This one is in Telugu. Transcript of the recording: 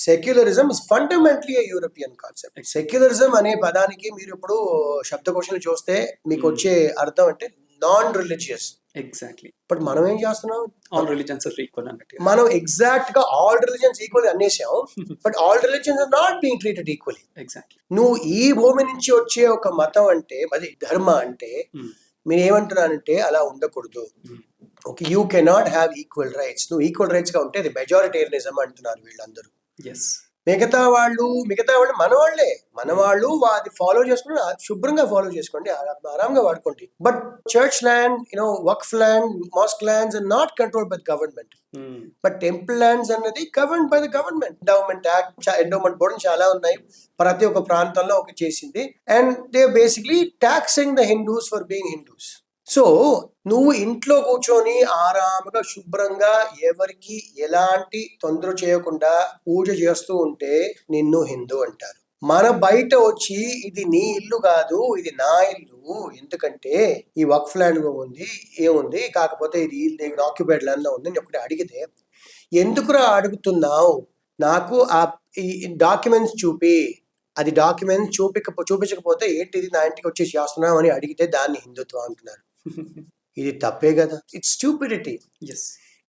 Secularism is fundamentally European concept. Secularism అనే పదానికి మీరు ఇప్పుడు శబ్దకోశాలు చూస్తే మీకు వచ్చే అర్థం అంటే నాన్ రిలీజియస్. ఎగ్జాక్ట్లీ. బట్ మనం ఏం చేస్తున్నాం, ఆల్ రిలీజన్స్ ఆర్ ఈక్వల్ అన్నట్టు మనం ఎగ్జాక్ట్ గా ఆల్ రిలీజన్స్ ఈక్వల్ అనేసాం. But all religions are not being treated equally. Exactly. నువ్వు ఈ భూమి నుంచి వచ్చే ఒక మతం అంటే, అది ధర్మ అంటే మీరు ఏమంటున్నానంటే అలా ఉండకూడదు. Okay, you cannot have equal rights. నువ్వు ఈక్వల్ రైట్స్ గా ఉంటే అది మెజారిటేరియనిజం అంటున్నారు వీళ్ళందరూ. మిగతా వాళ్ళు మన వాళ్ళు అది ఫాలో చేసుకుని శుభ్రంగా ఫాలో చేసుకోండి, ఆరాంగా వాడుకోండి. But church land, waqf land, mosque lands are not controlled by government. But temple lands అన్నది governed by the government. Endowment act, endowment board చాలా ఉన్నాయి, ప్రతి ఒక్క ప్రాంతంలో ఒక చేసింది. And they basically taxing the Hindus for being Hindus. So నువ్వు ఇంట్లో కూర్చొని ఆరాముగా శుభ్రంగా ఎవరికి ఎలాంటి తొందర చేయకుండా పూజ చేస్తూ ఉంటే నిన్ను హిందూ అంటారు. మన బయట వచ్చి ఇది నీ ఇల్లు కాదు, ఇది నా ఇల్లు, ఎందుకంటే ఈ వక్ఫ్ ల్యాండ్ లో ఉంది, ఏముంది, కాకపోతే ఇది ఆక్యుపైడ్ ల్యాండ్ లో ఉంది అని ఒకటి అడిగితే, ఎందుకురా అడుగుతున్నావు, నాకు ఆ డాక్యుమెంట్స్ చూపి, అది డాక్యుమెంట్స్ చూపించకపోతే ఏంటిది నా ఇంటికి వచ్చి చేస్తున్నావు అని అడిగితే దాన్ని హిందుత్వం అంటున్నారు. ఇది తప్పే కదా. It's stupidity.